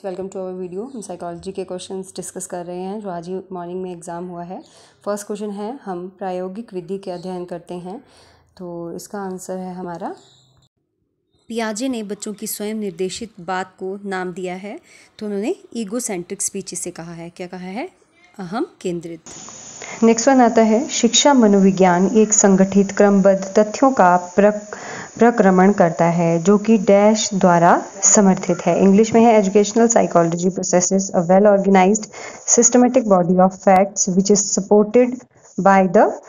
Welcome to our video. हम psychology के questions discuss कर रहे हैं जो आज ही मॉर्निंग में एग्ज़ाम हुआ है। फर्स्ट क्वेश्चन है, हम प्रायोगिक विधि के अध्ययन करते हैं, तो इसका आंसर है हमारा पियाजे ने बच्चों की स्वयं निर्देशित बात को नाम दिया है, तो उन्होंने ईगोसेंट्रिक स्पीच इसे कहा है। क्या कहा है? अहम केंद्रित। नेक्स्ट वन आता है, शिक्षा मनोविज्ञान एक संगठित क्रमबद्ध तथ्यों का प्रक्रमण करता है जो कि डैश द्वारा समर्थित है। इंग्लिश में है, educational psychology processes a well organised systematic body of facts which is supported by the,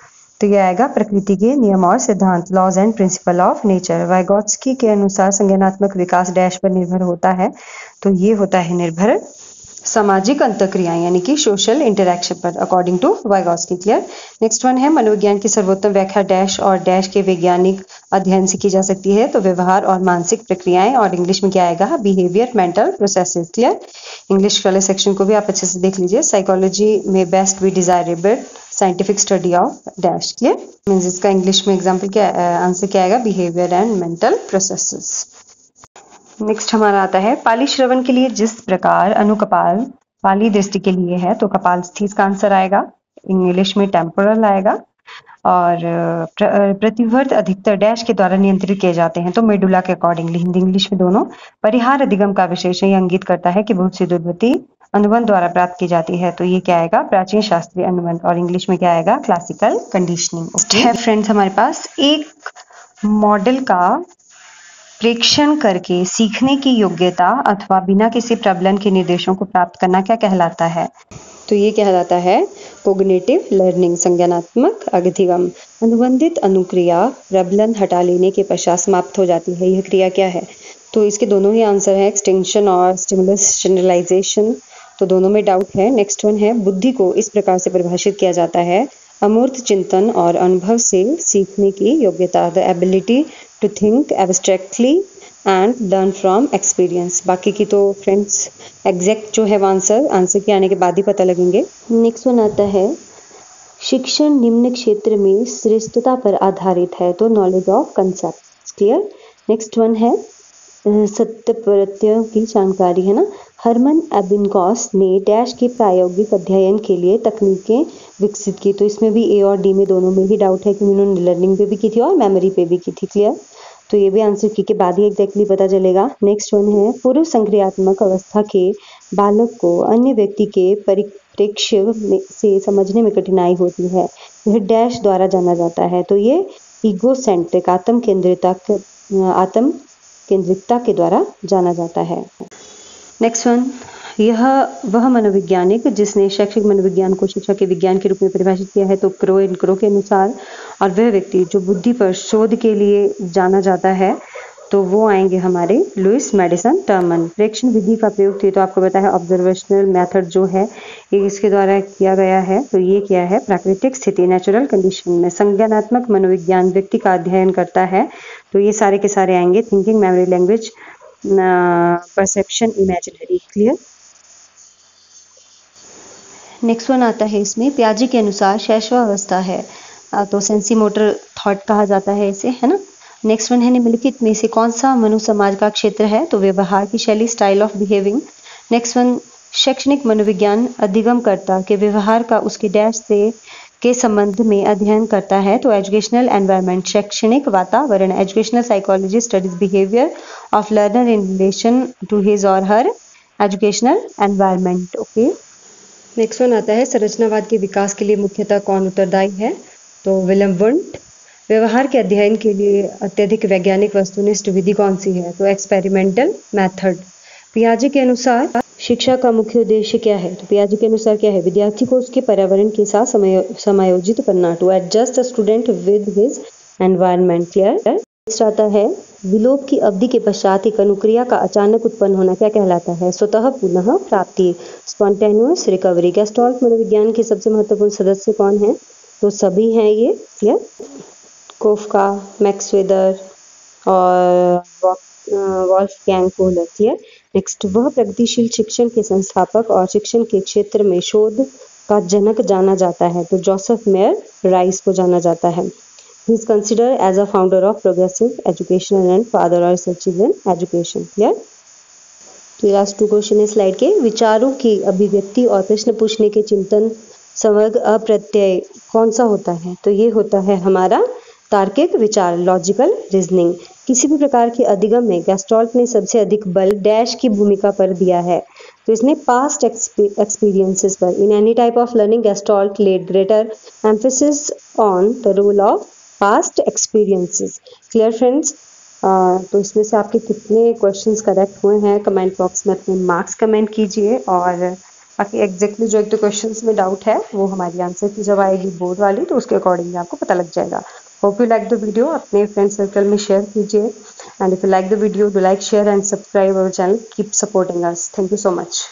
तो ये आएगा प्रकृति के नियम और सिद्धांत, laws and principle of nature. Vygotsky के अनुसार संज्ञानात्मक विकास डैश पर निर्भर होता है, तो ये होता है निर्भर सामाजिक अंतक्रियाएं यानी कि सोशल इंटरैक्शन पर, according to Vygotsky. Clear. Next one है, मनोविज्ञान की सर्वोत्तम व्याख्या डैश और डैश के वैज्ञानिक अध्ययन से की जा सकती है, तो व्यवहार और मानसिक प्रक्रियाएं, और इंग्लिश में क्या आएगा? Behaviour mental processes. Clear. English वाले सेक्शन को भी आप अच्छे से देख लीजिए। साइकोलॉजी में best be desirable scientific study of dash. Clear. Means इसका इंग्लिश में एग्जाम्पल क्या, आंसर क्या आएगा? Behaviour and mental processes. Next हमारा आता है, पाली श्रवण के लिए जिस प्रकार अनुकपाल पाली दृष्टि के लिए है, तो कपाल स्थि का आंसर आएगा। इंग्लिश में टेम्पोरल आएगा। और प्रतिवर्त अधिकतर डैश के द्वारा नियंत्रित किए जाते हैं, तो मेडुला के अकॉर्डिंगली। हिंदी इंग्लिश में दोनों। परिहार अधिगम का विशेषण यह इंगित करता है कि बहुत सी दुर्गति अनुबंध द्वारा प्राप्त की जाती है, तो ये क्या आएगा? प्राचीन शास्त्रीय अनुबंध। और इंग्लिश में क्या आएगा? Classical conditioning. है फ्रेंड्स हमारे पास एक मॉडल का प्रेक्षण करके सीखने की योग्यता अथवा बिना किसी प्रबलन के निर्देशों को प्राप्त करना क्या कहलाता है? तो ये कहलाता है कोग्निटिव लर्निंग, संज्ञानात्मक अधिगम। अनुबंधित अनुक्रिया प्रबलन हटा लेने के पश्चात समाप्त हो जाती है, यह क्रिया क्या है? तो इसके दोनों ही आंसर है, एक्सटेंशन और स्टिमुलस जनरलाइजेशन, तो दोनों में डाउट है। नेक्स्ट वन है, बुद्धि को इस प्रकार से परिभाषित किया जाता है, अमूर्त चिंतन और अनुभव से सीखने की योग्यता, the ability to think abstractly and learn from experience. बाकी की तो फ्रेंड्स एग्जैक्ट जो है आंसर के आने के बाद ही पता लगेंगे। नेक्स्ट वन आता है, शिक्षण निम्न क्षेत्र में श्रेष्ठता पर आधारित है, तो knowledge of concept. Clear. Next one है, सत्य प्रत्ययों की जानकारी है ना। हरमन एबिंगहॉस ने डैश के प्रायोगिक अध्ययन के लिए तकनीकें विकसित की, तो इसमें भी ए और डी में दोनों में ही डाउट है कि उन्होंने लर्निंग पे भी की थी और मेमोरी पे भी की थी। क्लियर। तो ये भी आंसर की के बाद ही एग्जैक्टली पता चलेगा। नेक्स्ट वन है, पूर्व संक्रियात्मक अवस्था के बालक को अन्य व्यक्ति के परिप्रेक्ष्य से समझने में कठिनाई होती है, यह डैश द्वारा जाना जाता है, तो ये ईगोसेंट्रिक आत्म केंद्रितता के द्वारा जाना जाता है। नेक्स्ट वन, यह वह मनोवैज्ञानिक जिसने शैक्षिक मनोविज्ञान को शिक्षा के विज्ञान के रूप में परिभाषित किया है, तो क्रो के अनुसार, और वह व्यक्ति जो बुद्धि पर शोध के लिए जाना जाता है, तो वो आएंगे हमारे लुइस मेडिसन टर्मन। प्रेक्षण विधि का प्रयोग थी, तो आपको पता है ऑब्जर्वेशनल मेथड जो है ये इसके द्वारा किया गया है, तो ये क्या है? प्राकृतिक स्थिति, नेचुरल कंडीशन में। संज्ञानात्मक मनोविज्ञान व्यक्ति का अध्ययन करता है, तो ये सारे के सारे आएंगे, thinking, memory, language, perception, imaginary. Clear. Next one आता है, इसमें पियाजे के अनुसार शैशवावस्था है, तो सेंसी मोटर थॉट कहा जाता है इसे, है ना। नेक्स्ट वन है, निम्नलिखित में से कौन सा मनुष्य समाज का क्षेत्र है? तो व्यवहार की शैली, style of behaving. Next one, शैक्षणिक मनोविज्ञान अधिगमकर्ता के व्यवहार का उसके डैश से के संबंध में अध्ययन करता है, तो एजुकेशनल एनवायरनमेंट, शैक्षणिक वातावरण। Educational psychology studies behaviour of learner in relation to his और her educational environment. Okay. Next one आता है, संरचनावाद के विकास के लिए मुख्यतः कौन उत्तरदायी है? तो विलियम वुंट। व्यवहार के अध्ययन के लिए अत्यधिक वैज्ञानिक वस्तुनिष्ठ विधि कौन सी है? तो एक्सपेरिमेंटल मेथड। पियाजे के अनुसार शिक्षा का मुख्य उद्देश्य क्या है? तो पियाजे के अनुसार क्या है? विद्यार्थी को उसके पर्यावरण के साथ समायोजित करना, to adjust the student with his environment. Clear. Next आता है, विलोप की अवधि के पश्चात एक अनुक्रिया का अचानक उत्पन्न होना क्या कहलाता है? स्वतः पुनः प्राप्ति, स्पॉन्टेनियस रिकवरी। गेस्टाल्ट मनोविज्ञान के सबसे महत्वपूर्ण सदस्य कौन है? तो सभी हैं ये। क्लियर। कोफका, मैक्स वेदर और वॉल्फगैंग कोहलर। क्लियर। नेक्स्ट, वह प्रगतिशील शिक्षण के संस्थापक और शिक्षण के क्षेत्र में शोध का जनक जाना जाता है, तो जोसेफ मेयर राइस को जाना जाता है। He is considered as a founder of progressive education and father of research in education. Clear? तो लास्ट 2 क्वेश्चन है स्लाइड के। विचारों की अभिव्यक्ति और प्रश्न पूछने के चिंतन संवर्ग अप्रत्यय कौन सा होता है? तो ये होता है हमारा तार्किक विचार, लॉजिकल रीजनिंग। किसी भी प्रकार के अधिगम में गैस्टॉल्ट ने सबसे अधिक बल डैश की भूमिका पर दिया है, तो इसने पास्ट एक्सपीरियंसेस पर। In any type of learning gestalt laid greater emphasis on the role of past experiences. Clear friends? तो इसमें से आपके कितने क्वेश्चंस करेक्ट हुए हैं कमेंट बॉक्स में अपने मार्क्स कमेंट कीजिए। और बाकी एग्जैक्टली जो एक दो क्वेश्चंस में डाउट है वो हमारी आंसर की जब आएगी बोर्ड वाली तो उसके अकॉर्डिंगली आपको पता लग जाएगा। Hope you like the video, अपने फ्रेंड सर्कल में शेयर कीजिए। And if you like the video, do like, share and subscribe our channel. Keep supporting us. Thank you so much.